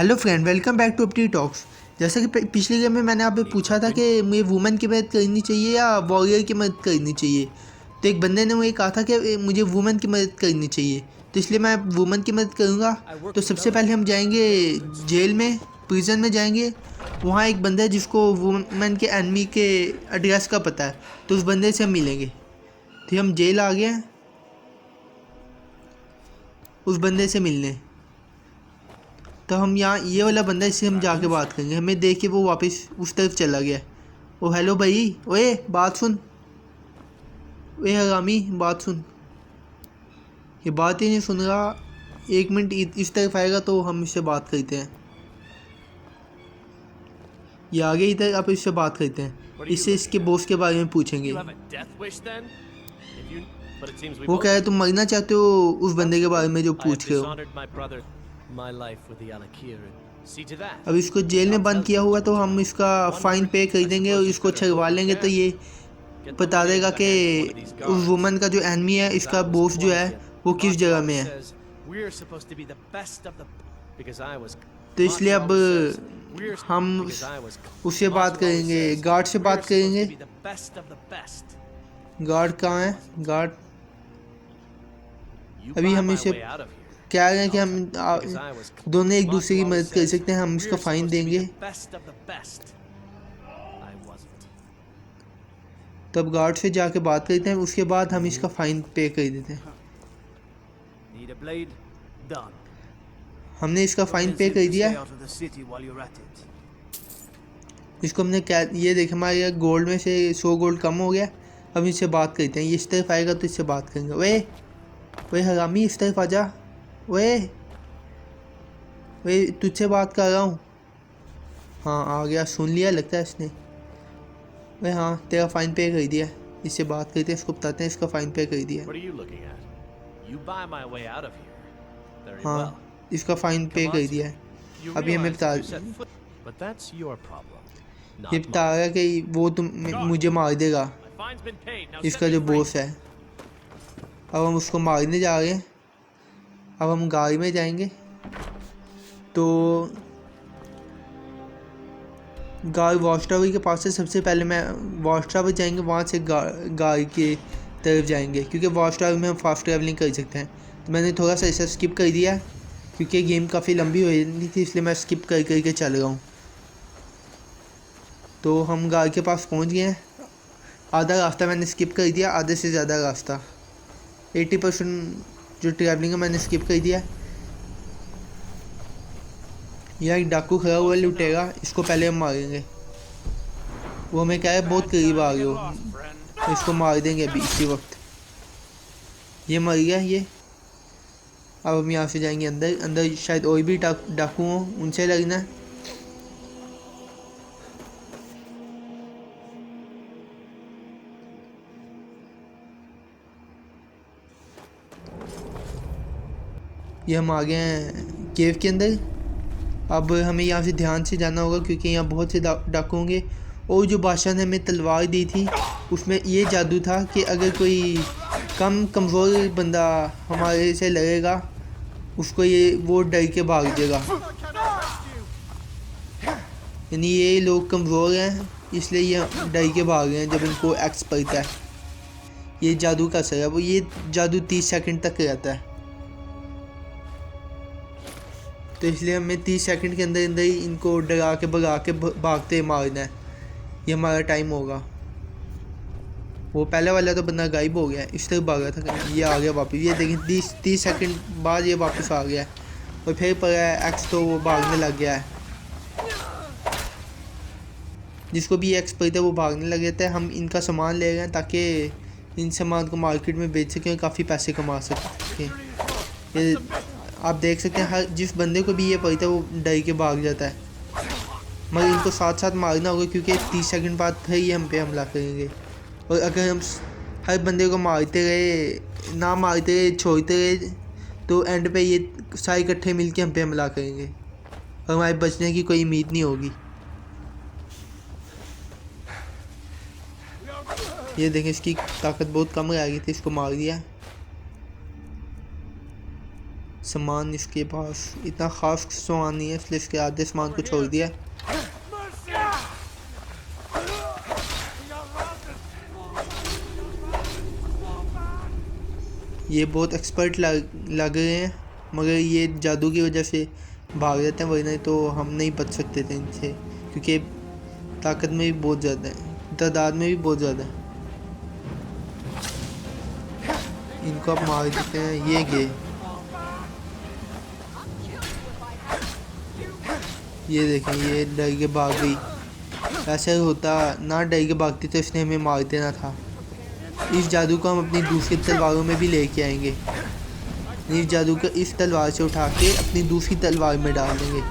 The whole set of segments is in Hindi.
Hello friend, welcome back to अपनी टॉक्स। जैसा कि पिछले गेम में मैंने आपसे पूछा था कि मुझे वुमेन की मदद करनी चाहिए या वॉरियर की मदद करनी चाहिए, तो एक बंदे ने मुझे कहा था कि मुझे वुमेन की मदद करनी चाहिए, तो इसलिए मैं वुमेन की मदद करूँगा। तो सबसे पहले हम जाएंगे जेल में, प्रिजन में जाएंगे। वहाँ एक बंदा है जिसको वुमेन के एनमी के एड्रेस का पता है, तो उस बंदे से हम मिलेंगे। तो हम जेल आ गए हैं उस बंदे से मिलने। तो हम यहाँ ये वाला बंदा, इससे हम जाके बात करेंगे। हमें देख के वो वापस उस तरफ चला गया। ओ हेलो भाई, ओए बात सुन, ओए हरामी बात सुन। ये बात ही नहीं सुन रहा। एक मिनट इस तरफ आएगा तो हम इससे बात करते हैं। ये आगे इधर, आप इससे बात करते हैं। इससे इसके बॉस के बारे में पूछेंगे। वो कह रहा है तुम मरना चाहते हो उस बंदे के बारे में जो पूछ रहे हो। अब इसको जेल में बंद किया हुआ, तो हम इसका फाइन पे कर देंगे और इसको छड़वा लेंगे। तो ये बता देगा कि उस वुमन का जो एनमी है, इसका बॉस जो है वो किस जगह में है। तो इसलिए अब हम उससे बात करेंगे, गार्ड से बात करेंगे। गार्ड कहाँ है? गार्ड अभी हम इसे कह रहे हैं कि हम दोनों एक दूसरे की मदद कर सकते हैं। हम इसको फाइन देंगे। तब गार्ड से जाके बात करते हैं, उसके बाद हम इसका फाइन पे कर देते हैं। हमने इसका फाइन पे कर दिया। इसको हमने क्या, ये देखे हमारे गोल्ड में से 100 गोल्ड कम हो गया। अब इससे बात करते हैं। ये इस तरफ आएगा तो इससे बात करेंगे। वे हरामी, इस तरफ आजा। वे तुझसे बात कर रहा हूँ। हाँ आ गया, सुन लिया लगता है इसने। वे हाँ, तेरा फाइन पे कर दिया। इससे बात करते हैं, इसको बताते हैं इसका फाइन पे कर दिया। हाँ, इसका फाइन पे कर दिया है। अभी हमें बता, ये बता रहा है कि वो मुझे मार देगा, इसका जो बॉस है। अब हम उसको मारने जा रहे हैं। अब हम गाड़ी में जाएंगे, तो गाड़ी वॉच टावर के पास से सबसे पहले मैं वॉच टावर जाएंगे, वहाँ से गाड़ी की तरफ जाएंगे, क्योंकि वॉच टावर में हम फास्ट ट्रैवलिंग कर सकते हैं। तो मैंने थोड़ा सा ऐसा स्किप कर दिया क्योंकि गेम काफ़ी लंबी हो रही थी, इसलिए मैं स्किप कर करके चल रहा हूँ। तो हम गाड़ी के पास पहुँच गए हैं। आधा रास्ता मैंने स्किप कर दिया, आधे से ज़्यादा रास्ता, 80% जो ट्रैवलिंग है मैंने स्किप कर दिया। यहाँ एक डाकू खड़ा हुआ लुटेगा, इसको पहले हम मारेंगे। वो हमें क्या है, बहुत करीब आ गए हो, तो इसको मार देंगे अभी इसी वक्त। ये मर गया ये। अब हम यहाँ से जाएंगे अंदर। अंदर शायद और भी डाकू हों, उनसे लगना है। ये हम आ गए हैं केव के अंदर। अब हमें यहाँ से ध्यान से जाना होगा क्योंकि यहाँ बहुत से डाकू होंगे। और जो बादशाह ने हमें तलवार दी थी, उसमें ये जादू था कि अगर कोई कमज़ोर बंदा हमारे से लगेगा, उसको वो डर के भाग जाएगा। यानी ये लोग कमज़ोर हैं, इसलिए ये डर के भाग रहे हैं जब इनको एक्स पड़ता है। ये जादू का असर है, वो ये जादू 30 सेकंड तक रहता है। तो इसलिए हमें 30 सेकंड के अंदर अंदर ही इनको डरा के भगा के भागते मारना है। ये हमारा टाइम होगा। वो पहले वाला तो बंदा गायब हो गया, इस तरफ भागा था, ये आ गया वापस। ये देखिए 30 सेकंड बाद ये वापस आ गया और फिर पर एक्स, तो वो भागने लग गया है। जिसको भी एक्स पड़ता है वो भागने लग जाता है। हम इनका सामान ले रहे हैं ताकि इन सामान को मार्केट में बेच सकें और काफ़ी पैसे कमा सकें। ये आप देख सकते हैं, हर जिस बंदे को भी ये पड़ता है वो डर के भाग जाता है। मगर इनको साथ साथ मारना होगा क्योंकि 30 सेकंड बाद फिर ये हम पे हमला करेंगे। और अगर हम हर बंदे को मारते रहे, ना मारते रहे, छोड़ते रहे, तो एंड पे ये सारे इकट्ठे मिलके हम पे हमला करेंगे और हमारे बचने की कोई उम्मीद नहीं होगी। ये देखें, इसकी ताकत बहुत कम रह गई थी, इसको मार दिया। सामान इसके पास इतना ख़ास सामान नहीं है, इसलिए इसके आधे सामान को छोड़ दिया। ये बहुत एक्सपर्ट लग रहे हैं, मगर ये जादू की वजह से भाग जाते हैं, वरना तो हम नहीं बच सकते थे इनसे, क्योंकि ताकत में भी बहुत ज़्यादा है, तादाद में भी बहुत ज़्यादा है। इनको आप मार देते हैं। ये गए, ये देखें, ये डर के भाग गई। ऐसे होता ना, डर के भागती तो इसने हमें मार देना था। इस जादू को हम अपनी दूसरी तलवारों में भी लेके आएंगे। इस जादू को इस तलवार से उठा के अपनी दूसरी तलवार में डाल देंगे,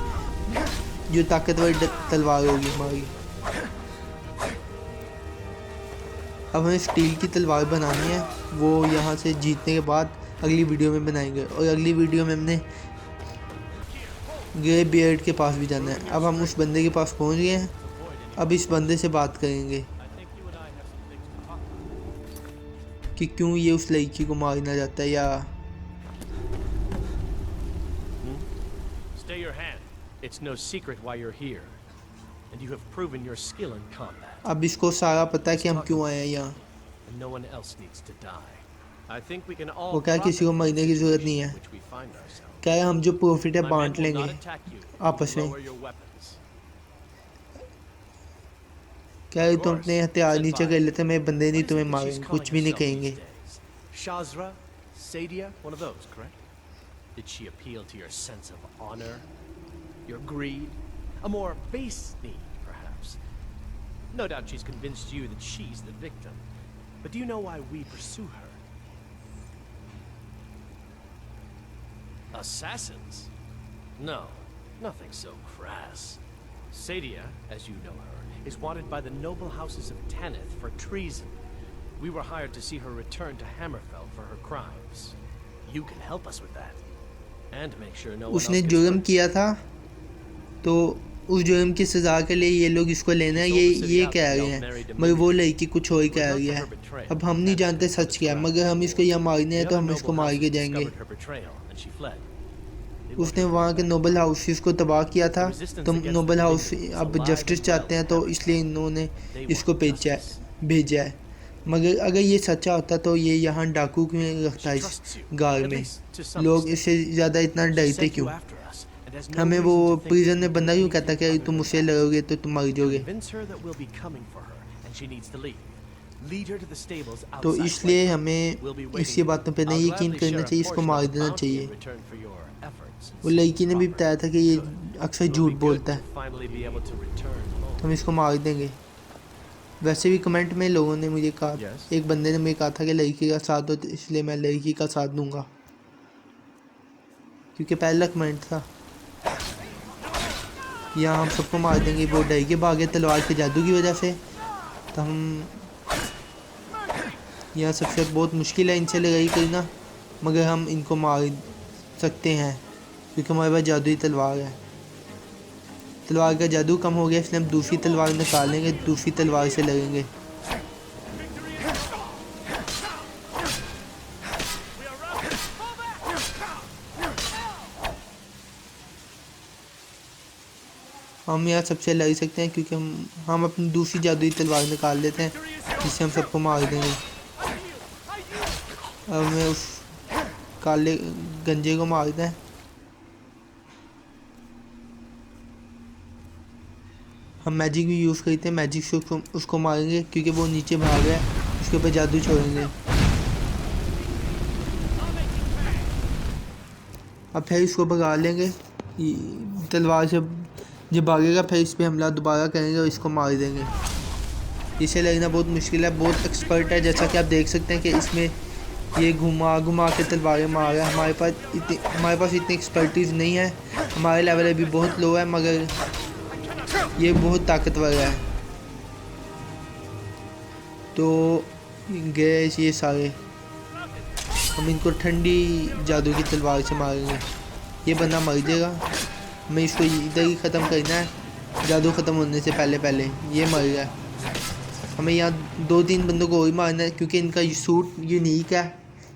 जो ताकतवर तलवार होगी हमारी। अब हमें स्टील की तलवार बनानी है, वो यहाँ से जीतने के बाद अगली वीडियो में बनाएंगे। और अगली वीडियो में हमने ग्रे बियर्ड के पास भी जाना है। अब हम उस बंदे के पास पहुँच गए हैं, अब इस बंदे से बात करेंगे कि क्यों ये उस लड़की को मारना चाहता है। या Stay your hand. It's no secret why you're here, and you have proven your skill in combat. अब इसको सारा पता है कि हम क्यों आए हैं यहाँ। And no one else needs to die. I think we can all वो क्या किसी को मरने की जरूरत नहीं है, which we find ourselves. क्या है, हम जो प्रॉफिट है My men बांट will लेंगे not attack you. आपस में। Lower your weapons. क्या है, तुम अपने हथियार नीचे कर लेते, मैं बंदे नहीं तुम्हें What is it that मारेंगे, she's कुछ calling भी नहीं herself कहेंगे। these days? Shazra, Sadia, one of those, correct? Did she appeal to your sense of honor, your greed, a more base need, perhaps? No doubt she's convinced you that she's the victim. But do you know why we pursue her? Assassins? No, nothing so crass. Sadia, as you know her, is wanted by the noble houses of Tanith for treason. We were hired to see her return to Hammerfell for her crimes. You can help us with that. And make sure no one else उसने gets जुर्म hurt. किया था, तो उस जुर्म की सज़ा के लिए ये लोग इसको लेना है, ये कह रहे हैं, मगर वो लड़की कुछ और कह रही है। अब हम नहीं जानते सच क्या है, मगर हम इसको यहाँ मारने हैं तो हम इसको मार के जाएंगे। उसने वहाँ के नोबल हाउसेस को तबाह किया था, तो नोबल हाउस अब जस्टिस चाहते हैं, तो इसलिए इन्होंने इसको भेजा है। मगर अगर ये सच्चा होता तो ये यहाँ डाकू क्यों रखता है इस गार में? लोग इससे ज़्यादा इतना डरते क्यों? हमें वो प्रिजन में बंदा क्यों कहता कि तुम मुझसे लड़ोगे तो तुम मर जाओगे? तो इसलिए हमें इसी बातों पे नहीं यकीन करना चाहिए, इसको मार देना चाहिए। वो लड़की ने भी बताया था कि ये अक्सर झूठ बोलता है, तो हम इसको मार देंगे। वैसे भी कमेंट में लोगों ने मुझे कहा, एक बंदे ने मुझे कहा था कि लड़की का साथ दो, तो इसलिए मैं लड़की का साथ दूंगा, क्योंकि पहला कमेंट था। यहाँ हम सबको मार देंगे, वो डर के भागे तलवार के जादू की वजह से। तो हम यहाँ सबसे बहुत मुश्किल है इनसे लड़ाई करना, मगर हम इनको मार सकते हैं क्योंकि हमारे पास जादुई तलवार है। तलवार का जादू कम हो गया, इसलिए हम दूसरी तलवार निकालेंगे, दूसरी तलवार से लगेंगे। हम यहाँ सबसे लड़ सकते हैं क्योंकि हम अपनी दूसरी जादुई तलवार निकाल लेते हैं, जिससे हम सबको मार देंगे। अब हमें उस काले गंजे को मारना है। हम मैजिक भी यूज़ करते हैं, मैजिक से उसको मारेंगे क्योंकि वो नीचे भाग है, उसके ऊपर जादू छोड़ेंगे। अब फिर इसको भगा लेंगे तलवार से, जब भागेगा फिर इस पर हमला दोबारा करेंगे और इसको मार देंगे। इसे लगना बहुत मुश्किल है, बहुत एक्सपर्ट है, जैसा कि आप देख सकते हैं कि इसमें ये घुमा घुमा के तलवारें मार रहा है। हमारे पास इतनी एक्सपर्टीज़ नहीं है, हमारे लेवल अभी बहुत लो है, मगर ये बहुत ताकतवर है। तो गए ये सारे, हम इनको ठंडी जादू की तलवार से मारेंगे। ये बंदा मर जाएगा, हमें इसको इधर ही ख़त्म करना है, जादू ख़त्म होने से पहले। ये मर गया। हमें यहाँ 2-3 बंदों को और मारना है क्योंकि इनका सूट यूनिक है,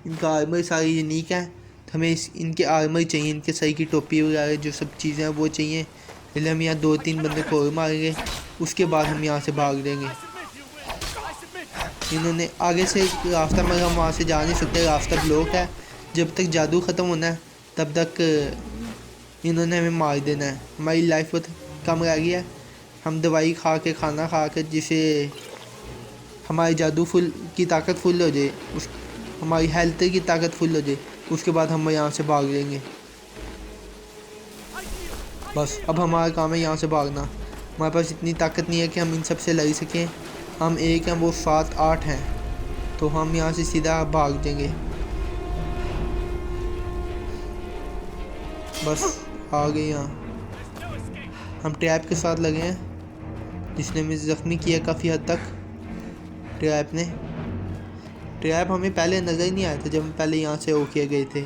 इनका आर्मर सारी यूनिक है, हमें इनके आर्मर चाहिए, इनके सर की टोपी वगैरह जो सब चीज़ें हैं वो चाहिए। पहले हम यहाँ 2-3 बंदे को और मारेंगे, उसके बाद हम यहाँ से भाग देंगे। इन्होंने आगे से रास्ता, मगर हम वहाँ से जा नहीं सकते, रास्ता ब्लॉक है। जब तक जादू ख़त्म होना है तब तक इन्होंने हमें मार देना है। हमारी लाइफ बहुत कम रह गई है। हम दवाई खा के, खाना खा के, जिसे हमारी जादू फुल की ताकत फुल हो जाए, उस हमारी हेल्थ की ताकत फुल हो जाए, उसके बाद हम यहाँ से भाग लेंगे। बस अब हमारा काम है यहाँ से भागना। हमारे पास इतनी ताकत नहीं है कि हम इन सब से लड़ सकें। हम एक हैं, वो 7-8 हैं, तो हम यहाँ से सीधा भाग जाएंगे। बस आ गए यहाँ। हम ट्रैप के साथ लगे हैं, जिसने हमें ज़ख्मी किया काफ़ी हद तक। ट्रैप हमें पहले नज़र ही नहीं आया था जब हम पहले यहाँ से होके गए थे।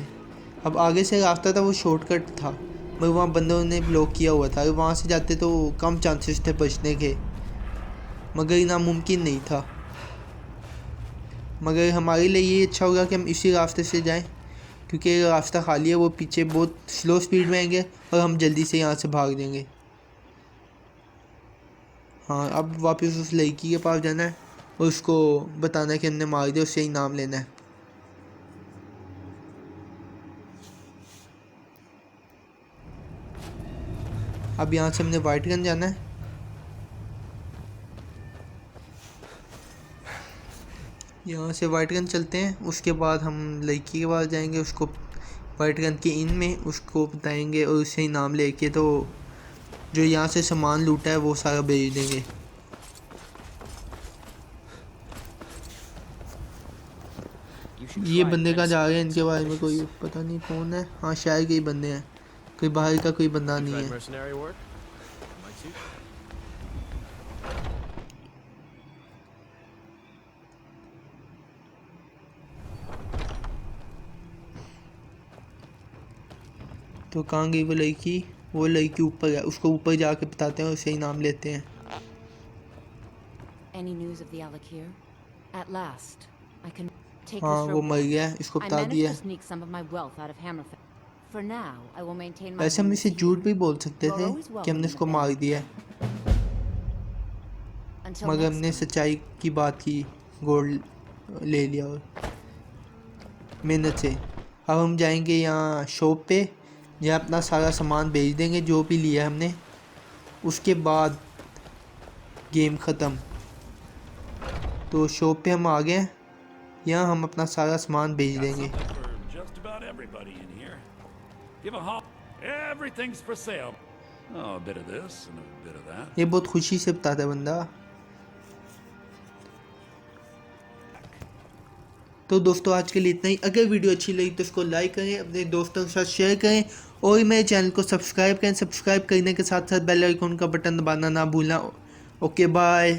अब आगे से रास्ता था, वो शॉर्टकट था, मगर वहाँ बंदों ने ब्लॉक किया हुआ था। अगर वहाँ से जाते तो कम चांसेस थे बचने के, मगर ये नामुमकिन नहीं था। मगर हमारे लिए ये अच्छा होगा कि हम इसी रास्ते से जाएं, क्योंकि रास्ता खाली है। वो पीछे बहुत स्लो स्पीड में आएंगे और हम जल्दी से यहाँ से भाग देंगे। हाँ, अब वापस उस लड़की के पास जाना है और उसको बताना है कि हमने मार दिया, उससे इनाम लेना है। अब यहाँ से हमने वाइट गन जाना है। यहाँ से वाइट गन चलते हैं, उसके बाद हम लड़की के पास जाएंगे, उसको वाइट गन के इन में उसको बताएंगे और उससे इनाम लेके तो जो यहाँ से सामान लूटा है वो सारा बेच देंगे। ये बंदे कहाँ जा रहे हैं, इनके बारे में कोई पता नहीं कौन है। हाँ, शायद कई बंदे हैं, कोई बाहर का कोई बंदा नहीं है। तो कहाँ गई वो लड़की? वो लड़की ऊपर है, उसको ऊपर जाके बताते हैं, उसे इनाम लेते हैं। Any news of the Alakir? At last, I can take हाँ, this वो मर reward. गया है, इसको I बता managed दिया। to sneak some of my wealth out of Hammerfell. For now, I will maintain my. वैसे हम इसे wounds झूठ here. भी बोल सकते You're थे always कि welcome हमने in the इसको मार band. दिया है, Until मगर next हमने time. सच्चाई की बात की, गोल्ड ले लिया और मेहनत से। अब हम जाएंगे यहाँ शॉप पे, यहाँ अपना सारा सामान बेच देंगे जो भी लिया हमने, उसके बाद गेम ख़त्म। तो शॉप पे हम आ गए हैं, यहाँ हम अपना सारा सामान बेच देंगे। Just about everybody in here. Give a hop. Everything's for sale. Oh, a bit of this and a bit of that. ये बहुत खुशी से बताता है बंदा। तो दोस्तों आज के लिए इतना ही। अगर वीडियो अच्छी लगी तो इसको लाइक करें, अपने दोस्तों के साथ शेयर करें और मेरे चैनल को सब्सक्राइब करें। सब्सक्राइब करने के साथ साथ बेल आइकन का बटन दबाना ना भूलना। Okay bye.